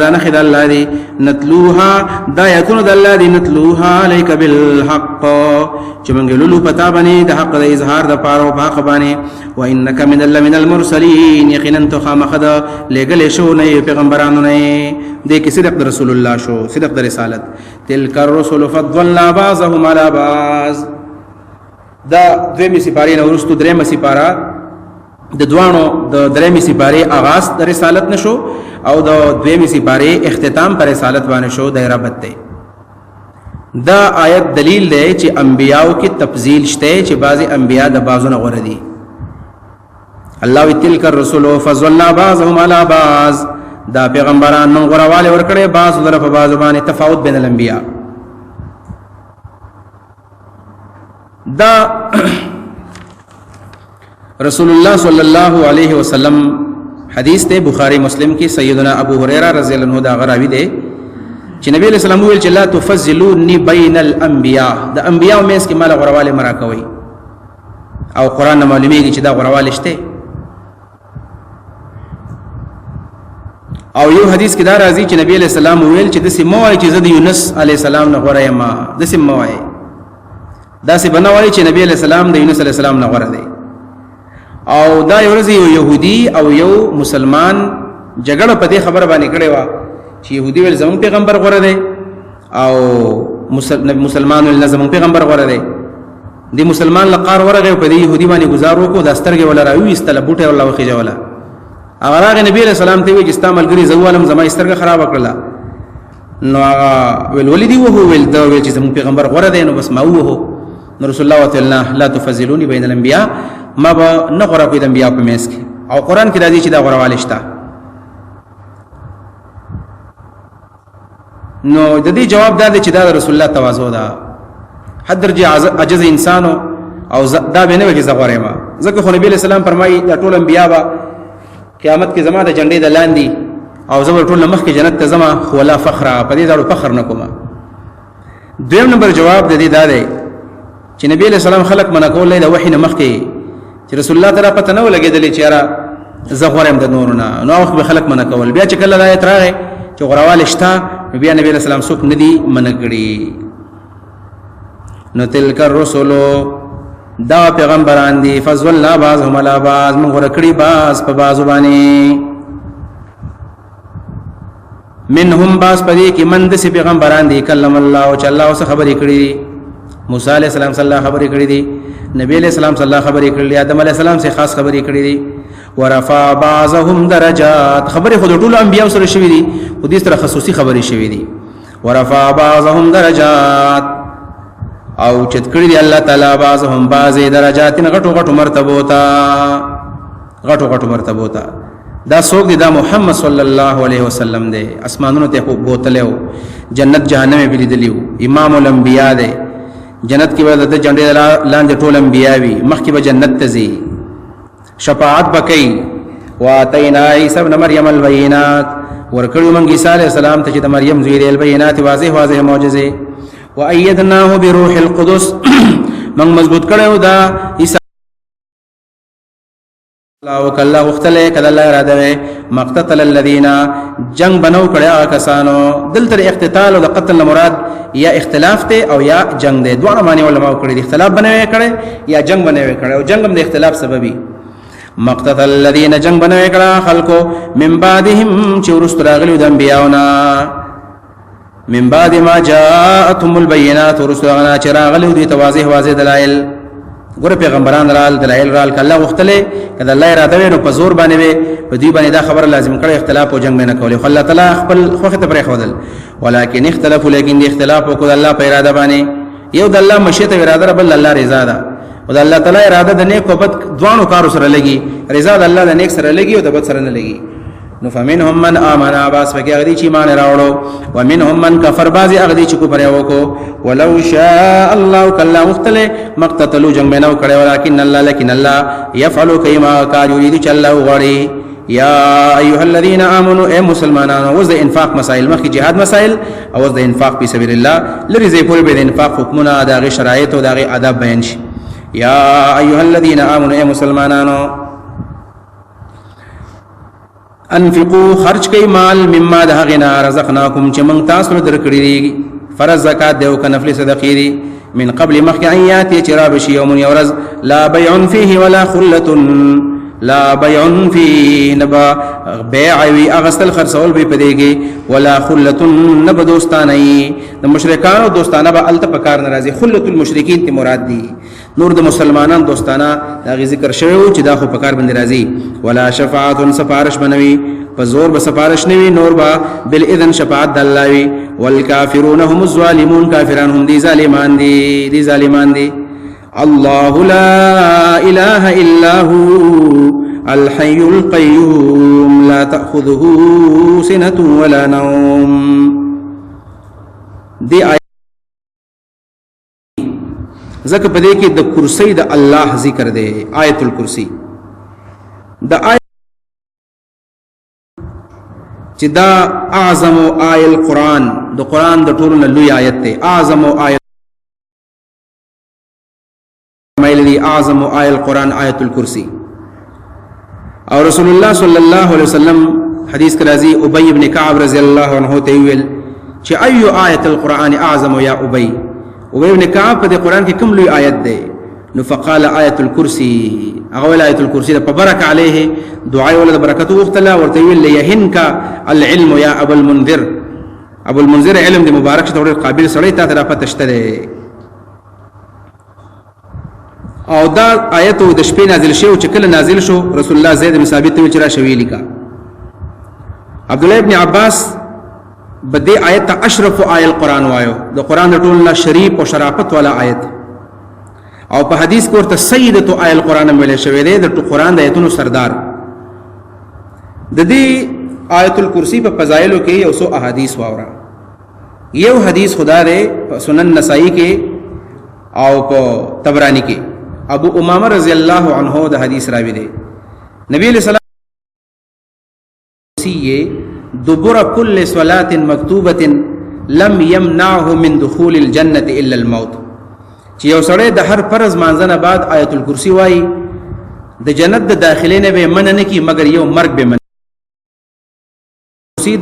دا نخد اللہ دی نتلوها دا یتون دا اللہ دی نتلوها علیک بالحق چمنگ لولو پتا بانی دا حق دا اظہار دا پارو پاق بانی وإنک من اللہ من المرسلین یقیناً تو خامخد لگل شو نئی پیغمبرانو نئی دیکھ صدق دا رسول اللہ شو صدق دا رسالت تلک الرسول فضلنا بعضهم على بعض دا دویمی سپاری نورستو دریم سپارا د دوانو د درېمې سپارې آغاز د رسالت نشو او د دویمې سپارې اختتام پر رسالت باندې شو د ربط دی دا آیت دلیل دی چې انبیاو کې تفضیل شته چې بعضی انبیا د بعضو نه غوره دي الله وی تلک الرسل فضلنا بعضهم على بعض دا پیغمبران من غورواله ورکړي بعضو در په بعضو باندې تفاوت بین الانبیا دا رسول اللہ صلی اللہ علیہ وسلم حدیث تے بخاری مسلم کی سیدنا ابو ہریرہ رضی اللہ عنہ دا غراوی دے چې نبی علیہ السلام ویل چې لا تفضلونی بین الانبیاء دا انبیاء مینس کې مال غرواله مرا کوي او قران معلومیږي چې دا غرواله شته او یو حدیث کې دا راځي چې نبی علیہ السلام ویل چې د سیموای چې زد یونس علیہ السلام نه غره ما د سیموای دا سی بنوای چې نبی علیہ السلام د یونس علیہ السلام نه غره دی او دا یو ورځ یو يهودي او یو مسلمان جګړه په دې خبره باندې کړې و چې يهودي ول زمون پیغمبر غوړه دی او مسلمان ول زمون پیغمبر غوړه دی دی مسلمان لقار ورغه په دې يهودي باندې گزار وکړو د سترګې ولا راوي استله بوټه ولا وخیجه ولا هغه راغ نبی له سلام ته وی چې استعمال غري زوالم زما سترګه خراب کړله نو هغه ول ولدي وو ول دا وی چې زمون پیغمبر غوړه دی نو بس ما وو نو رسول الله تعالی لا تفضلوني بين الانبياء ما به نه غوړه کوي د انبیا په میس کې او قران کې راځي چې دا غوړواله شته نو د دې جواب دا دی چې دا رسول الله تواضع ده حد درجه عجز انسانو او دا به نه وي چې زغوره ما ځکه خو نبی اسلام فرمایي دا ټول انبیا به قیامت کې زما د جنډې د لاندې او زما ټول مخ کې جنت ته زما خو لا فخر په دې دا فخر نه کوم دویم نمبر جواب د دې دا دی چې نبی اسلام خلق منا کول د وحی نه مخ کې چې رسول الله تعالی پته نه ولګېدلې چې را زغورم د نورونه نو وخت به خلق منه کول بیا چې کله د آیت راغی چې غراوال شتا بیا نبی رسول الله څوک ندي منګړي نو تلک الرسل دا پیغمبران دي فضلنا بعضهم على بعض من غرکړي بعض په بعض باندې منهم بعض پدې کې من د پیغمبران دي کلم الله او چې الله اوس خبرې کړې موسی علیہ السلام صلی الله خبرې کړې دي نبی علیہ السلام صلی الله خبرې کړې آدم علیہ السلام سے خاص خبرې کړې دي ورفع بعضهم درجات خبرې خود ټول انبیاء سره شوې دي خو دې سره خصوصي خبرې شوې دي ورفع بعضهم درجات او چت کړې دي الله تعالی بعضهم بعض درجات غټو غټو مرتبو تا غټو غټو مرتبو تا دا څوک دی دا محمد صلی الله علیه وسلم دی اسمانونو ته بوتلو جنت جهنم به لیدلیو امام الانبیاء دی جنت کی وجہ ته جنډې لاندې ټول انبیا وي مخکې به جنت ته ځي شفاعت بکئی واتینا عیسی ابن مریم البینات ورکړو موږ عیسی علیہ السلام ته چې د مریم زوی دی البینات واضح واضح معجزې وایدناه بروح القدس موږ مضبوط کړو دا عیسی او کله وختله کله الله اراده وي مقتتل الذين جنگ بنو کړه کسانو دلته اقتتال او قتل مراد یا اختلاف ته او یا جنگ ده دوه معنی علماء کړي دي اختلاف بنوي کړي یا جنگ بنوي کړي او جنگ هم د اختلاف سببي مقتتل الذين جنگ بنوي کړه خلکو من بعدهم چې ورستراغلو د انبیاونا من بعد ما جاءتهم البينات ورستراغنا چې راغلو دي واضح واضح دلائل ګور پیغمبران رال دلایل رال کله وختله کله الله اراده نو په زور باندې په دې باندې دا خبر لازم کړي اختلاف او جنگ نه کوي خو الله تعالی خپل خوخه ته پرې خودل ولکن اختلافوا لیکن اختلاف وکړه الله په اراده باندې یو د الله مشیت اراده بل الله رضا ده او د الله تعالی اراده د نیک او بد دوانو کارو سره لګي رضا د الله د نیک سره لګي او د بد سره نه لګي نو فمنهم من امن باس فکی اغدی چی مان راوړو ومنهم من کفر بازی اغدی چ کو پرې وکو ولو شاء الله کلا مختله مقتتلوا جنگ بینو کړه ولکن الله لكن الله يفعل كما كان يريد چله غړي یا ایها الذين امنوا اي مسلمانانو وز انفاق مسائل مخ جهاد مسائل او وز انفاق په سبيل الله لري زي پور به انفاق حکمونه دغه شرایط او دغه آداب بیان شي یا ایها الذين امنوا اي مسلمانانو انفقوا خرج کئی مال مما ده غنا رزقناکم چې موږ تاسو له درکړي دي فرض زکات دی او کنفل صدقې دي من قبل مخیات چراب شی یوم یورز لا بیع فيه ولا خلة لا بیع فيه نبا بیع وی اغسل خرڅول به پدېږي ولا خلة نب دوستانه د مشرکانو دوستانه به الته پکار ناراضي خلة المشرکین ته مراد دي نور د مسلمانان دوستانه دا ذکر شوی چې دا خو پکار باندې راځي ولا شفاعت سفارش بنوي په زور به سفارش نوي نور با بالاذن شفاعت د الله وي والکافرون هم الظالمون کافرون هم دي ظالمان دي الله لا اله الا هو الحي القيوم لا تأخذه سنة ولا نوم دي ذکر پدې کې د کرسی د الله ذکر دی آیت الکرسی د آیت چې دا اعظم آیت القرآن د قرآن د ټولو لوی آیت دی اعظم آیت مایلی اعظم آیت القرآن آیت الکرسی او رسول الله صلی الله علیه وسلم حدیث کې راځي ابی ابن کعب رضی الله عنه ته ویل چې ایو آیت القرآن اعظم یا ابی ابی ابن کعب په قرآن کې کوم لوی آیت دی نو فقال آیت الکرسی هغه آیت الکرسی په برکه علیه دعای ولد برکته وختلا ورته ویل یهنک العلم یا ابو المنذر علم دی مبارک شته قابل سړی ته را پته شته او دا آیت د شپې نازل شو چې کله نازل شو رسول الله زید بن ثابت ته چر شوی لیکا عبد الله ابن عباس بدی آیت اشرف آیت القرآن وایو د قرآن د ټولنا شریف او شرافت والا آیت او په حدیث کې ورته سیدۃ آیت القرآن ویل شوی دی د قرآن د آیتونو سردار د دې آیت الکرسی په فضایلو کې یو څو احادیث واورا یو حدیث خدا دې سنن نسائی کې او په طبرانی کې ابو امامه رضی الله عنه د حدیث راوی دی نبی علیہ السلام دبر كل صلاة مكتوبة لم يمنعه من دخول الجنة الا الموت چې یو سړی د هر فرض مانځنه بعد آیت الکرسی وای د جنت د داخلي نه به من نه کی مگر یو مرګ به من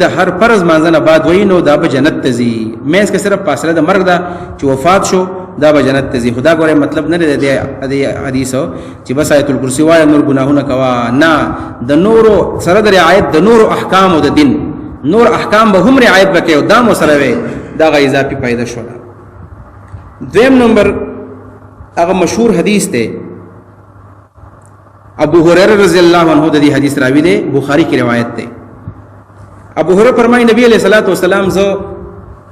د هر فرض مانځنه بعد وای نو دا به جنت ته ځي مېز کې صرف فاصله د مرګ دا چې وفات شو دا به جنت ته ځي خدا ګوره مطلب نه دی د حدیثو چې بس آیت الکرسی وای نور ګناهونه کوا نه د نورو سره د رعایت د نورو احکام او د دین نور احکام به هم رعایت وکړي او دا مو سره وي دا غي اضافي پیدا شول دویم نمبر هغه مشهور حدیث دی ابو هريره رضی الله عنه د دې حدیث راوی دی بخاری کی روایت دی ابو هريره فرمایي نبی علیہ الصلوۃ والسلام زو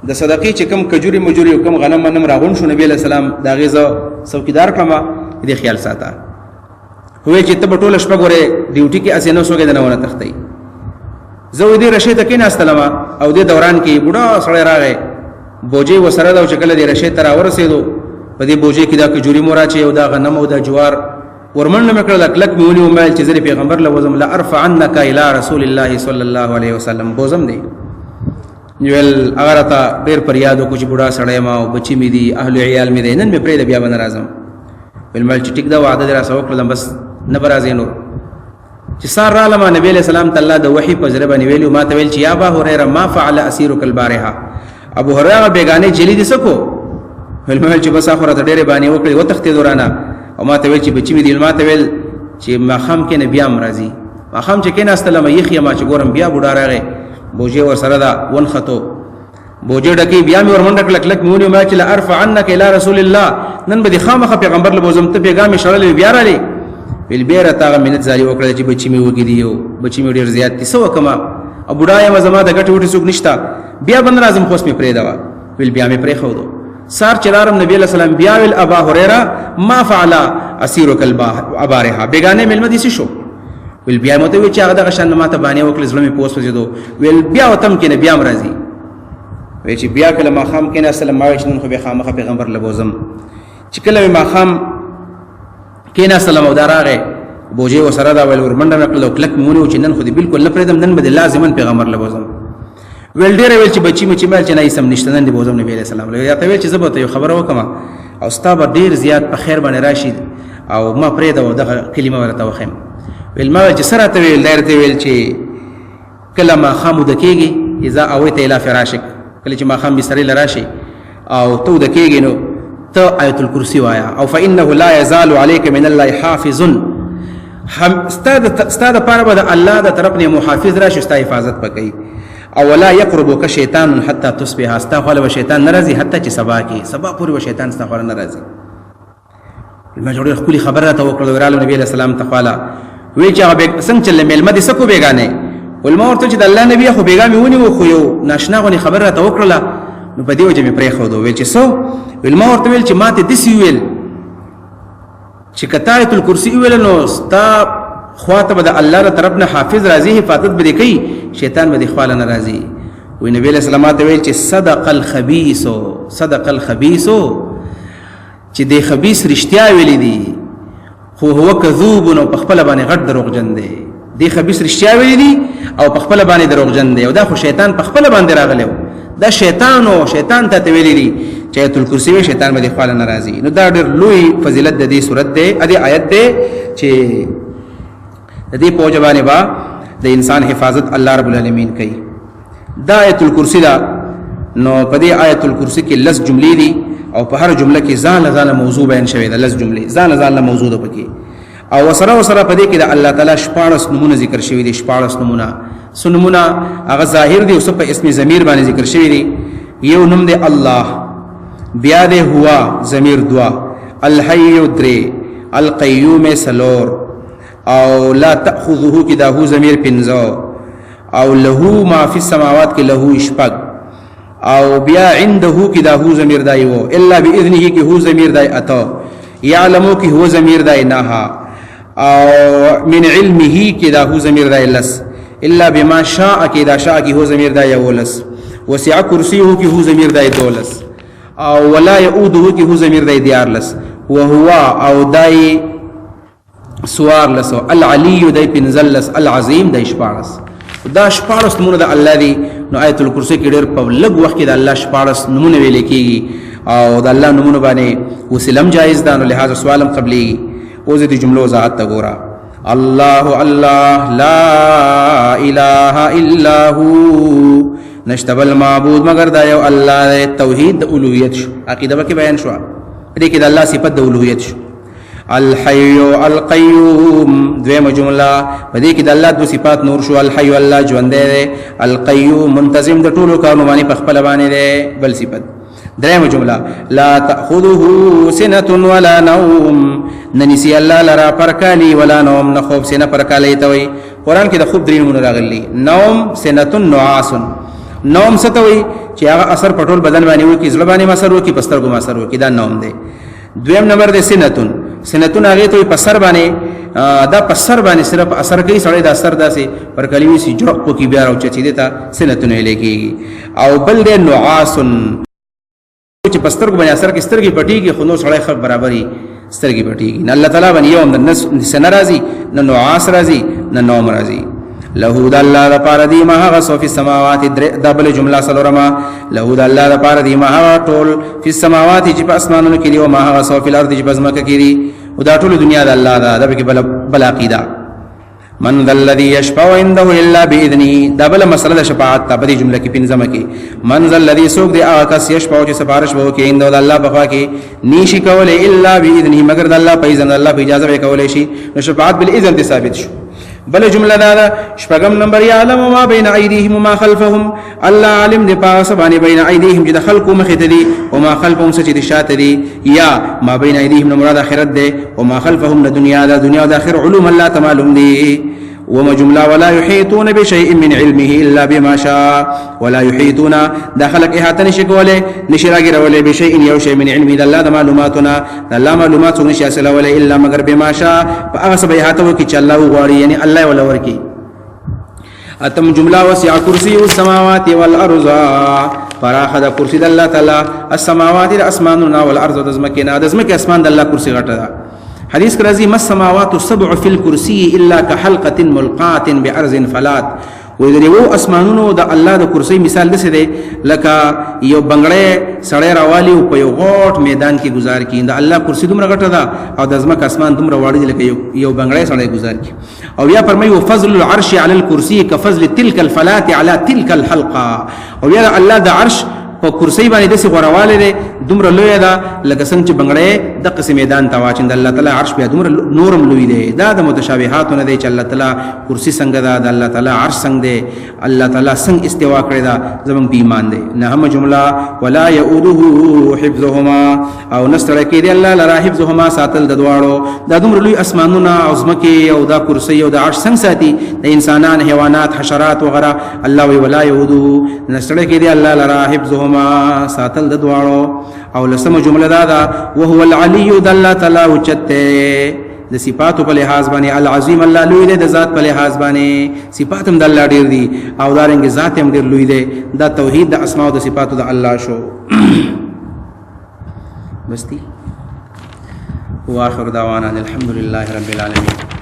د صدقې چې کم کجوري مجوري او کم غنم منم راغون شو نبی علیہ السلام دا غیزه څوکیدار کما دې خیال ساته هوې چې ته ټوله شپه غره ډیوټي کې اسینو سوګې نه ونه تختی زه دې رشید کې نه استلما او دې دوران کې بوډا سړی راغی بوجي وسره دا چې کله دې رشید تر ورسېدو په دې بوجي کې دا کجوري مورا چې او دا غنم او دا جوار ورمن مکړه کلک میونی او مال چې زری پیغمبر لوزم لا ارفع عنك الى رسول الله صلی الله علیه وسلم بوزم دی ویل اگر تا ډیر پریادو کو چې بوډا سړی ما او بچی می دي اهل عیال می دي نن می پرې بیا باندې راځم ول مال چې ټیک دا وعده درا سو کړم بس نه برازې نو چې سار را لما نبی علیہ السلام تعالی د وحی په ذریعہ باندې ویلو ما ته ویل چې یا ابا هريره ما فعل اسيرك البارحه ابو هريره بیگانه جلی دي سکو ول مال چې بس اخره ډیر باندې وکړي وتختې دورانه او ما ته ویل چې بچی می دي ما ته ویل چې ما خام کې نبی ام راضي ما خام چې کین استلم یخیا ما چې ګورم بیا بوډا راغی بوجه ور سره دا ون خطو بوجه ډکی بیا می ورمنډ کلک لک مونږ ما چې لا ارفع عنك الى رسول الله نن به خامخ پیغمبر له بوزم ته پیغام شړل بیا را لې ویل بیره تا منت زاري وکړه چې بچی می وګی دیو بچی می ډیر زیات تسو کما ابو ډای ما زما د غټ وټي سوق نشتا بیا بند اعظم خوش می پرې دا ویل بیا می پرې خو دو سار چلارم نبی علیہ السلام بیا ویل ابا هريره ما فعل اسيرك البارحه بیگانه ملمه دي شو ویل بیا مته وی چې هغه د شان ماته باندې وکړل زلمي پوس وځدو ویل بیا وتم کې نه بیا مرضی وی چې بیا کله ما خام کې نه سلام علیکم نن خو به خامخ پیغمبر لبوزم چې کله ما خام کې نه سلام او دراغه بوجه وسره دا ویل ورمنډه نکلو کلک مونږ چې نن خو دې بالکل نه پرېدم نن به لازمن پیغمبر لبوزم ویل ډیر ویل چې بچی مچ مال چې نه سم نشته نن دې بوزم نبی علیہ السلام یا ته ویل چې زبته یو خبره وکما او ستا ډیر زیات په خیر باندې راشي او ما پرېدا دغه کلمه ورته وخم ویل ما چې سره ته ویل دایره ته ویل چې کله ماښام وده کېږي اذا اویت الی فراشک، کله چې ماښام بسترې له راشي او ته وده کېږي نو ته آیت الکرسی وایا. او فانه لا یزال علیک من الله حافظ، ستا دپاره به د الله د طرف نه محافظ راشي، ستا حفاظت به کوي. او ولا یقربک شیطان حتی تصبح، ستا خواله به شیطان نه راځي حتی چې سبا کې، سبا پورې به شیطان ستا خواله نه راځي. ما ډېره ښکلې خبره راته وکړه، ورالو نبي علیه السلام ته خواله وی چې هغه څنګه چلې میلمه دې څه کو بېګانې، ول ما ورته چې د الله نبي خو بېګا مې ونیو، خو یو ناشنا غونې خبره راته وکړله نو په دې وجه مې پرېښودو. ویل چې څه ویل؟ ما ورته ویل چې ما ته داسې وویل چې که تا آیت الکرسي وویله نو ستا خواته به د الله له طرف نه حافظ راځي، حفاظت به دې کوي، شیطان به دې خواله نه راځي. وی نبی علیه السلام ته ویل چې صدق الخبیث چې دې خبیث رښتیا ویلي دي، خو هو کذوب نو په خپله باندې غټ دروغجن دی. دې خبیث رښتیا ویلي دي او په خپله باندې دروغجن دی، او دا خو شیطان په خپله باندې راغلی و، دا شیطان ته ویلي دي چې آیت الکرسي وی، شیطان به دې خواله نه راځي. نو دا ډېر لوی فضیلت د دې صورت دی، دې آیت دی چې د دې په وجه باندې به د انسان حفاظت الله رب العالمین کوي. دا آیت الکرسی دا نو په دې آیت الکرسی کې لس جملې دي او په هر جمله کې ځان موضوع بیان شوی ده، لس جملې ځان موضوع ده پکې. او وسره په دې کې د الله تعالی 14 نمونه ذکر شوی دي. 14 نمونه هغه ظاهر دي او څه په اسم ضمیر باندې ذکر شوی دي. یو نوم دی الله، بیا دی هوا ضمیر 2، الحی 3، القیوم سلور، او لا تأخذه کی دا هو ضمیر 5، او له ما فی السماوات کی له شپږ، او بیا عنده کی دا هو ضمیر دای وو، الا باذنه کی هو ضمیر دای اتا، یعلمو کی هو ضمیر دای نها، او من علمه کی دا هو ضمیر دای لس، الا بما شاء کی دا شاء کی هو ضمیر دای ولس، وسع کرسیه کی هو ضمیر دای دولس، او ولا یؤوده کی هو ضمیر دای دیارلس، وهو او دای سوار لسو، العلی دای پنزلس، العظیم دای 14. دا 14 نمونه د الله دی. نو آیت الکرسی کې ډېر په لږ وخت کې د الله 14 نمونه ویل کېږي او د الله نمونه باندې وسلم جایز ده، نو لہذا سوالم قبلي. اوس دې جملو وضاحت ته ګوره. الله لا اله الا هو، نشته بل معبود مگر دا یو الله. توحید د الوهیت شو، عقیده به بیان شو، دې کې د الله صفت د الوهیت شو. الحي القيوم دویمه جمله، په دې کې د الله دو صفات نور شو. الحي الله ژوند دی، القيوم منتظم د ټولو کارونو باندې په خپل باندې دی، بل صفت. دریمه جمله، لا تأخذه سنة ولا نوم، ننسی الله لرا پرکالی ولا نوم، نه خوب سینه پرکالی ته وي. قرآن کې د خوب درې نمونه راغلي، نوم، سنة، نعاس. نوم څه ته وي؟ چې هغه اثر په ټول بدن باندې وکړي، زړه باندې اثر وکړي، په سترګو اثر وکړي، دا نوم دی. دویم نمبر دی سنتون هغه ته په سر باندې، دا په سر باندې صرف اثر کوي، سړی دا سر داسې پر کلوي سي جوړ کو کی بیا راوچي دیتا سنتون لیکيږي. او بل دی نعاس، چې پستر کو باندې اثر کې سترګې پټيږي، خو نو سړی خبر برابرۍ سترګې پټيږي. نه الله تعالی باندې یوم د سن راضي، نه نعاس راضي، نه نوم راضي. له د الله لپاره دی ما هغه سو فی السماوات، دبل جمله سلورما، له د الله لپاره دی ما هغه ټول فی السماوات چې په اسمانونو کې دی، او ما هغه سو فی الارض چې په ځمکه کې دی، او دا ټول دنیا د الله ده. دا به بل عقیده. من ذا الذي يشفع عنده الا باذنه، دا بل مسله د شفاعت ته په دې جمله کې پنځمه کې. من ذا الذي سوق دی هغه کس یشفع چې سفارش به کوي عنده د الله بخوا کې، نشي کولای الا باذنه مگر د الله په اذن، الله په اجازه به کولای شي. نو شفاعت بالاذن ثابت شو. بل جمله دا شپږم نمبر، یعلم ما بین ایدیهم وما خلفهم، الله عالم دی پاس باندې بین ایدیهم چې د خلقو مخې ته دي، او ما خلفهم چې د شاته دي. یا ما بین ایدیهم مراد اخرت دی، او ما خلفهم د دنیا، د دنیا او د اخر علوم الله تعالی دی. وما جمله ولا يحيطون بشيء من علمه الا بما شاء، ولا يحيطون دخلك احاطه نشکوله نشراګر ولا بشيء یو شی من علمه د الله د معلوماتنا، د الله معلومات څنګه شاسله ولا الا مگر بما شاء، فاغه سبه احاطه وکي چې الله غواړي، یعنی الله ولا ورکی. اتم جمله وسع کرسی السماوات والارض، فراخ د کرسی د الله تعالی، السماوات الاسماننا والارض د زمکنا، د زمکه اسمان د الله کرسی غټه ده. حدیث کرازی ما السماوات السبع فی الکرسی الا كحلقه ملقات بارض فلات. و دې وو اسمانونو د الله د کرسی مثال دسه دی لکه یو بنگړې سړی راوالی او په یو غوټ میدان کې گزار کی. د الله کرسی دومره غټه ده او د ځمکه اسمان دومره واړه دي لکه یو بنگړې سړی گزار کی. او یا فرمایي فضل العرش على الكرسي كفضل تلك الفلات على تلك الحلقه او یا الله د عرش په کرسی باندې د سی غورواله ده دومره لوی ده لکه څنګه چې بنگړې د قسم میدان ته واچند الله تعالی عرش بیا دومره نورم لوی ده دا د متشابهات نه دی چې الله تعالی کرسی څنګه ده د الله تعالی عرش څنګه ده الله تعالی څنګه استوا کړی ده زمون په ایمان ده نه هم جمله ولا يؤوده حفظهما او نستر کې دی الله لرا حفظهما ساتل د دواړو دا دومره لوی اسمانونه او زمکه او دا کرسی او د عرش څنګه ساتي د انسانان حیوانات حشرات وغيرها الله ولا يؤوده نستر کې دی الله لرا حفظهما ساتل د دواړو او لسمه جمله دا وهو العلي د الله تعالی اوچته د صفاتو په لحاظ باندې العظیم الله لوی دی د ذات په لحاظ باندې صفات هم د الله ډیر دي او دارنګ ذات هم ډیر لوی دی دا توحید د اسماء او د صفاتو د الله شو بس دي واخر دعوانا الحمد لله رب العالمين